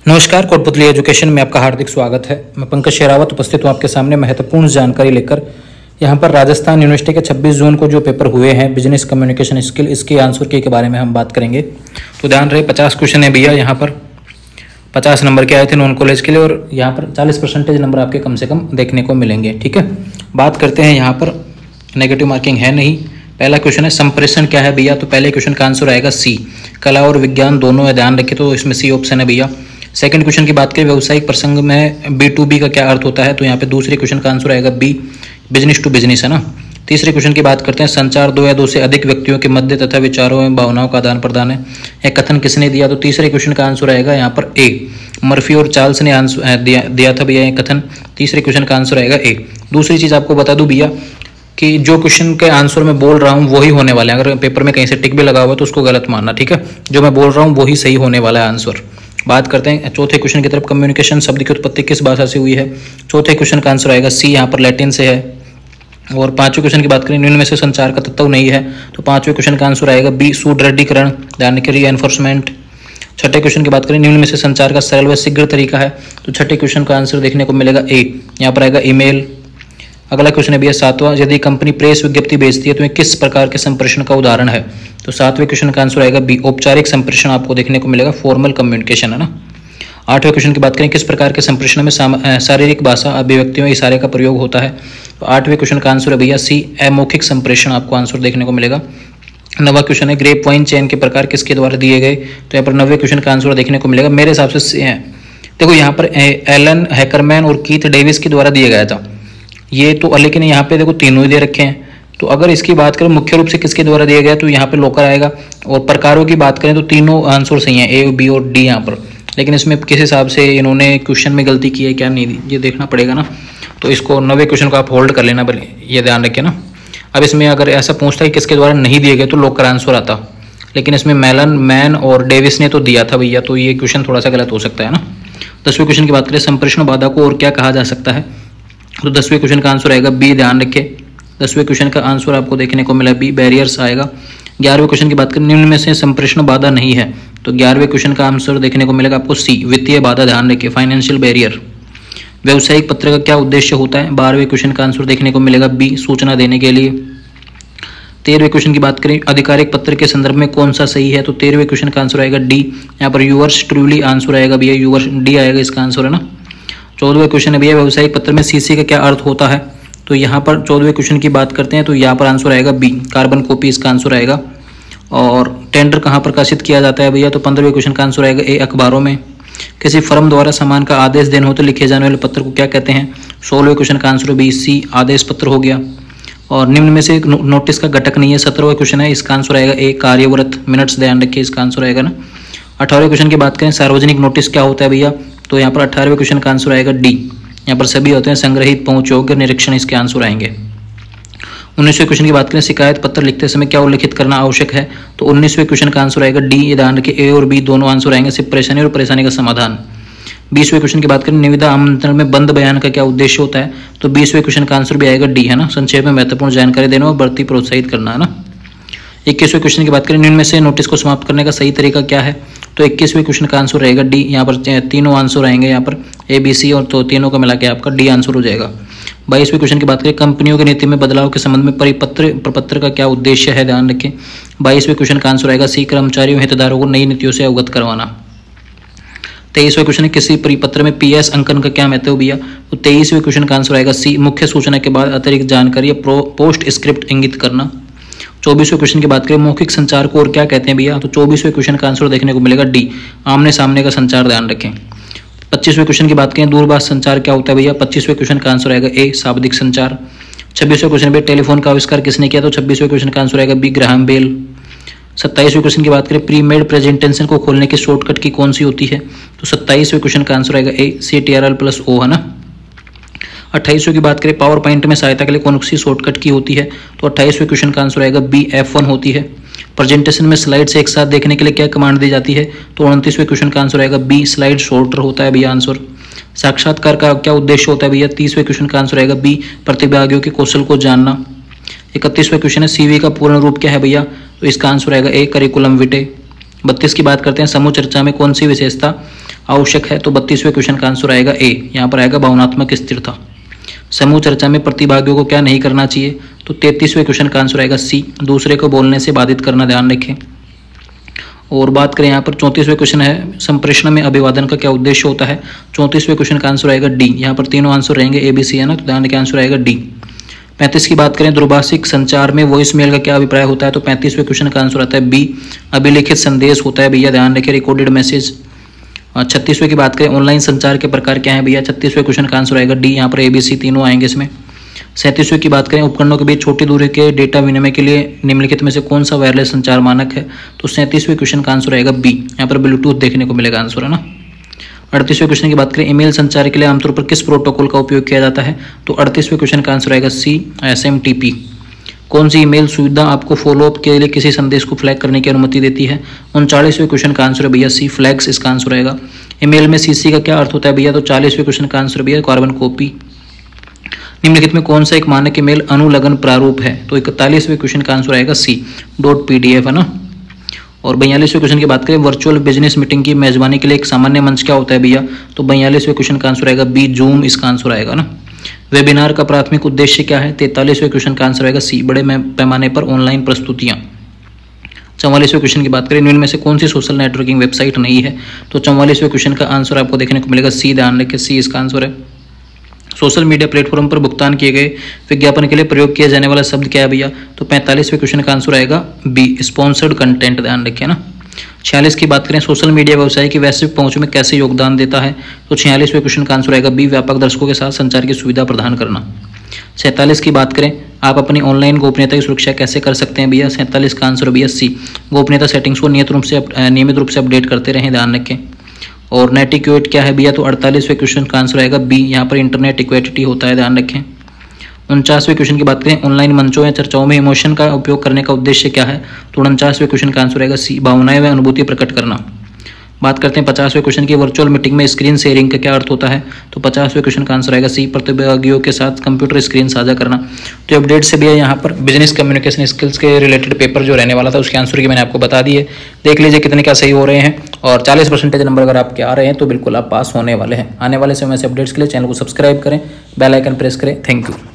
नमस्कार, कोटपुतली एजुकेशन में आपका हार्दिक स्वागत है। मैं पंकज शेरावत उपस्थित हूँ आपके सामने महत्वपूर्ण जानकारी लेकर। यहाँ पर राजस्थान यूनिवर्सिटी के 26 जून को जो पेपर हुए हैं बिजनेस कम्युनिकेशन स्किल, इसके आंसर के बारे में हम बात करेंगे। तो ध्यान रहे 50 क्वेश्चन है भैया। यहाँ पर 50 नंबर के आए थे नॉन कॉलेज के लिए और यहाँ पर 40% नंबर आपके कम से कम देखने को मिलेंगे। ठीक है, बात करते हैं। यहाँ पर नेगेटिव मार्किंग है नहीं। पहला क्वेश्चन है संप्रेषण क्या है भैया। तो पहले क्वेश्चन का आंसर आएगा सी। कला और विज्ञान दोनों है, ध्यान रखिए, तो इसमें सी ऑप्शन है भैया। सेकंड क्वेश्चन की बात करें व्यावसायिक प्रसंग में B2B का क्या अर्थ होता है। तो यहाँ पे दूसरे क्वेश्चन का आंसर आएगा बी, बिजनेस टू बिजनेस, है ना। तीसरे क्वेश्चन की बात करते हैं संचार दो या दो से अधिक व्यक्तियों के मध्य तथा विचारों एवं भावनाओं का आदान प्रदान है। यह कथन किसने दिया। तो तीसरे क्वेश्चन का आंसर आएगा यहाँ पर ए, मर्फी और चार्ल्स ने आंसर दिया था भैया ये कथन। तीसरे क्वेश्चन का आंसर आएगा ए। दूसरी चीज आपको बता दूं भैया कि जो क्वेश्चन के आंसर मैं बोल रहा हूँ वही होने वाला है। अगर पेपर में कहीं से टिक भी लगा हुआ है तो उसको गलत मानना, ठीक है। जो मैं बोल रहा हूँ वही सही होने वाला है आंसर। बात करते हैं चौथे क्वेश्चन की तरफ। कम्युनिकेशन शब्द की उत्पत्ति किस भाषा से हुई है। चौथे क्वेश्चन का आंसर आएगा सी, यहाँ पर लैटिन से है। और पांचवें क्वेश्चन की बात करें निम्न में से संचार का तत्व नहीं है। तो पांचवें क्वेश्चन का आंसर आएगा बी, सुदृढ़ीकरण, ध्यान रखिए, रीएनफोर्समेंट। छठे क्वेश्चन की बात करें निम्न में से संचार का सरल व शीघ्र तरीका है। तो छठे क्वेश्चन का आंसर देखने को मिलेगा ए, यहाँ पर आएगा ईमेल। अगला क्वेश्चन है भैया सातवां, यदि कंपनी प्रेस विज्ञप्ति भेजती है तो यह किस प्रकार के संप्रेषण का उदाहरण है। तो सातवें क्वेश्चन का आंसर आएगा बी, औपचारिक संप्रेषण आपको देखने को मिलेगा, फॉर्मल कम्युनिकेशन, है ना। आठवें क्वेश्चन की बात करें किस प्रकार के संप्रेषण में शारीरिक भाषा अभिव्यक्तियों इशारे का प्रयोग होता है। तो आठवें क्वेश्चन का आंसर है भैया सी, अमौखिक संप्रेषण आपको आंसर देखने को मिलेगा। नवा क्वेश्चन है ग्रेप वाइन चेन के प्रकार किसके द्वारा दिए गए। तो यहाँ पर 90वें क्वेश्चन का आंसर देखने को मिलेगा मेरे हिसाब से देखो यहाँ पर एलन हैकरमैन और कीथ डेविस के द्वारा दिया गया था ये तो, लेकिन यहाँ पे देखो तीनों ही दे रखे हैं। तो अगर इसकी बात करें मुख्य रूप से किसके द्वारा दिया गया तो यहाँ पे लोकर आएगा। और प्रकारों की बात करें तो तीनों आंसर सही हैं, ए, बी और डी यहाँ पर। लेकिन इसमें किस हिसाब से इन्होंने क्वेश्चन में गलती की है क्या नहीं, ये देखना पड़ेगा ना। तो इसको 90 क्वेश्चन को आप होल्ड कर लेना, भले ये ध्यान रखें ना। अब इसमें अगर ऐसा पूछता है किसके द्वारा नहीं दिए गए तो लोकर आंसर आता, लेकिन इसमें मेलन, मैन और डेविस ने तो दिया था भैया, तो ये क्वेश्चन थोड़ा सा गलत हो सकता है ना। 10वें क्वेश्चन की बात करें संप्रेषण बाधा को और क्या कहा जा सकता है। तो 10वें क्वेश्चन का आंसर आएगा बी, ध्यान रखें। 10वें क्वेश्चन का आंसर आपको देखने को मिला बी, बैरियर्स आएगा। 11वें क्वेश्चन की बात करें निम्न में से संप्रेषण बाधा नहीं है। तो 11वें क्वेश्चन का आंसर देखने को मिलेगा आपको सी, वित्तीय बाधा, ध्यान रखिए, फाइनेंशियल बैरियर। व्यावसायिक पत्र का क्या उद्देश्य होता है। 12वें क्वेश्चन का आंसर देखने को मिलेगा बी, सूचना देने के लिए। 13वें क्वेश्चन की बात करें आधिकारिक पत्र के संदर्भ में कौन सा सही है। तो 13वें क्वेश्चन का आंसर आएगा डी, यहाँ पर यूवर्स ट्रूली आंसर आएगा भैया, यूवर्स, डी आएगा इसका आंसर, है ना। 14वें क्वेश्चन है भैया व्यावसायिक पत्र में सीसी का क्या अर्थ होता है। तो यहाँ पर 14वें क्वेश्चन की बात करते हैं तो यहाँ पर आंसर आएगा बी, कार्बन कॉपी इसका आंसर आएगा। और टेंडर कहाँ प्रकाशित किया जाता है भैया। तो 15वें क्वेश्चन का आंसर आएगा ए, अखबारों में। किसी फर्म द्वारा सामान का आदेश देने हो तो लिखे जाने वाले पत्र को क्या कहते हैं। 16वें क्वेश्चन का आंसर बी, सी, आदेश पत्र हो गया। और निम्न में से नोटिस का घटक नहीं है। 17वां क्वेश्चन है, इसका आंसर आएगा ए, कार्यव्रत, मिनट्स, ध्यान रखिए, इसका आंसर आएगा ना। 18वें क्वेश्चन की बात करें सार्वजनिक नोटिस क्या होता है भैया। तो यहाँ पर 18वें क्वेश्चन का आंसर आएगा डी, यहाँ पर सभी होते हैं संग्रहित, पहुंच योग्य, निरीक्षण, इसके आंसर आएंगे। 19वें क्वेश्चन की बात करें शिकायत पत्र लिखते समय क्या उल्लेखित करना आवश्यक है। तो 19वें क्वेश्चन का आंसर आएगा डी, ये ध्यान रखिए, ए और बी दोनों आंसर आएंगे, सिर्फ परेशानी और परेशानी का समाधान। 20वें क्वेश्चन की बात करें निविदा आमंत्रण में बंद बयान का क्या उद्देश्य होता है। तो 20वें क्वेश्चन का आंसर भी आएगा डी, है ना, संक्षेप में महत्वपूर्ण जानकारी देना और बढ़ती प्रोत्साहित करना, है ना। 21वें क्वेश्चन की बात करें निम्न में से नोटिस को समाप्त करने का सही तरीका क्या है। तो 21वें क्वेश्चन का आंसर रहेगा डी, यहाँ पर तीनों आंसर आएंगे, यहाँ पर ए, बी, सी, और तो तीनों को मिला के आपका डी आंसर हो जाएगा। 22वें क्वेश्चन की बात करें कंपनियों की नीति में बदलाव के संबंध में प्रपत्र का क्या उद्देश्य है, ध्यान रखें। 22वें क्वेश्चन का आंसर आएगा सी, कर्मचारियों हितधारकों को नई नीतियों से अवगत करवाना। 23वें क्वेश्चन है किसी परिपत्र में पीएस अंकन का क्या महत्व भैया। तो 23वें क्वेश्चन का आंसर आएगा सी, मुख्य सूचना के बाद अतिरिक्त जानकारी या पोस्ट स्क्रिप्ट इंगित करना। 24वें क्वेश्चन की बात करें मौखिक संचार को और क्या कहते हैं भैया। तो 24वें क्वेश्चन का आंसर देखने को मिलेगा डी, आमने सामने का संचार, ध्यान रखें। 25वें क्वेश्चन की बात करें दूरभाष संचार क्या होता है भैया। 25वें क्वेश्चन का आंसर आएगा ए, शाब्दिक संचार। 26वें क्वेश्चन में टेलीफोन का आविष्कार किसने किया। तो 26वें क्वेश्चन का आंसर आएगा बी, ग्राहम बेल। 27वें क्वेश्चन की बात करें प्री मेड प्रेजेंटेशन को खोलने की शॉर्टकट की कौन सी होती है। तो 27वें क्वेश्चन का आंसर आएगा ए, CTRL+O, है ना। 28वें की बात करें पावर पॉइंट में सहायता के लिए कौन सी शॉर्टकट की होती है। तो 28वें क्वेश्चन का आंसर आएगा बी, F1 होती है। प्रेजेंटेशन में स्लाइड से एक साथ देखने के लिए क्या कमांड दी जाती है। तो 29वें क्वेश्चन का आंसर आएगा बी, स्लाइड शॉर्टर होता है भैया आंसर। साक्षात्कार का क्या उद्देश्य होता है भैया। 30वें क्वेश्चन का आंसर आएगा बी, प्रतिभागियों के कौशल को जानना। 31वें क्वेश्चन है CV का पूर्ण रूप क्या है भैया। तो इसका आंसर आएगा ए, करिकुलम विटे। 32 की बात करते हैं समूह चर्चा में कौन सी विशेषता आवश्यक है, तो 32वें क्वेश्चन का आंसर आएगा ए, यहाँ पर आएगा भावनात्मक स्थिरता। समूह चर्चा में प्रतिभागियों को क्या नहीं करना चाहिए, तो 33वें क्वेश्चन का आंसर आएगा सी, दूसरे को बोलने से बाधित करना, ध्यान रखें। और बात करें यहाँ पर 34वें क्वेश्चन है, संप्रेषण में अभिवादन का क्या उद्देश्य होता है, 34वें क्वेश्चन का आंसर आएगा डी, यहाँ पर तीनों आंसर रहेंगे ए बी सी है ना, तो ध्यान रखें आंसर आएगा डी। 35 की बात करें, दूरभाषिक संचार में वॉइस मेल का क्या अभिप्राय होता है, तो 35वें क्वेश्चन का आंसर आता है बी, अभिलिखित संदेश होता है भैया, ध्यान रखें, रिकॉर्डेड मैसेज। 36वें की बात करें, ऑनलाइन संचार के प्रकार क्या है भैया, 36वें क्वेश्चन का आंसर आएगा डी, यहाँ पर ए बी सी तीनों आएंगे इसमें। 37वें की बात करें, उपकरणों के बीच छोटी दूरी के डेटा विनिमय के लिए निम्नलिखित में से कौन सा वायरलेस संचार मानक है, तो 37वें क्वेश्चन का आंसर आएगा बी, यहाँ पर ब्लूटूथ देखने को मिलेगा आंसर है ना। 38वें क्वेश्चन की बात करें, ईमेल संचार के लिए आमतौर पर किस प्रोटोकॉल का उपयोग किया जाता है, तो 38वें क्वेश्चन का आंसर आएगा सी, SMTP। कौन सी ईमेल सुविधा आपको फॉलोअप के लिए किसी संदेश को फ्लैग करने की अनुमति देती है, 39वें क्वेश्चन का आंसर है भैया सी, फ्लैग्स इसका आंसर आएगा। ईमेल में CC का क्या अर्थ होता है भैया, तो 40वें क्वेश्चन का आंसर भैया कार्बन कॉपी। निम्नलिखित में कौन सा एक मानक ईमेल अनुलग्न प्रारूप है, तो 41वें क्वेश्चन का आंसर आएगा सी, .PDF है ना। और 42वें क्वेश्चन की बात करें, वर्चुअल बिजनेस मीटिंग की मेजबानी के लिए एक सामान्य मंच क्या होता है भैया, तो 42वें क्वेश्चन का आंसर आएगा बी, जूम इसका आंसर आएगा ना। वेबिनार का प्राथमिक उद्देश्य क्या है, 43वें क्वेश्चन का आंसर आएगा सी, बड़े पैमाने पर ऑनलाइन प्रस्तुतियां। 44वें क्वेश्चन की बात करें, इनमें से कौन सी सोशल नेटवर्किंग वेबसाइट नहीं है, तो 44वें क्वेश्चन का आंसर आपको देखने को मिलेगा सी, ध्यान रखें सी इसका आंसर है। सोशल मीडिया प्लेटफॉर्म पर भुगतान किए गए विज्ञापन के लिए प्रयोग किया जाने वाला शब्द क्या है भैया, तो 45वें क्वेश्चन का आंसर आएगा बी, स्पॉन्सर्ड कंटेंट, ध्यान रखिए ना। 46 की बात करें, सोशल मीडिया व्यवसाय की वैश्विक पहुंच में कैसे योगदान देता है, तो 46वें क्वेश्चन का आंसर आएगा बी, व्यापक दर्शकों के साथ संचार की सुविधा प्रदान करना। 47 की बात करें, आप अपनी ऑनलाइन गोपनीयता की सुरक्षा कैसे कर सकते हैं भैया, 47 का आंसर भैया सी, गोपनीयता सेटिंग्स को नियमित रूप से अपडेट करते रहें, ध्यान रखें। और नेट इक्विटी क्या है भैया, तो 48वें क्वेश्चन का आंसर आएगा बी, यहाँ पर इंटरनेट इक्विटी होता है, ध्यान रखें। 49वें क्वेश्चन की बात करें, ऑनलाइन मंचों या चर्चाओं में इमोशन का उपयोग करने का उद्देश्य क्या है, तो 49वें क्वेश्चन का आंसर आएगा सी, भावनाएं व अनुभूति प्रकट करना। बात करते हैं 50वें क्वेश्चन की, वर्चुअल मीटिंग में स्क्रीन शेयरिंग का क्या अर्थ होता है, तो 50वें क्वेश्चन का आंसर आएगा सी, प्रतिभागियों के साथ कंप्यूटर स्क्रीन साझा करना। तो अपडेट से भी यहाँ पर बिजनेस कम्युनिकेशन स्किल्स के रिलेटेड पेपर जो रहने वाला था उसके आंसर की मैंने आपको बता दी है, देख लीजिए कितने क्या सही हो रहे हैं। और 40% नंबर अगर आपके आ रहे हैं तो बिल्कुल आप पास होने वाले हैं। आने वाले समय से अपडेट्स के लिए चैनल को सब्सक्राइब करें, बेल आइकन प्रेस करें। Thank you.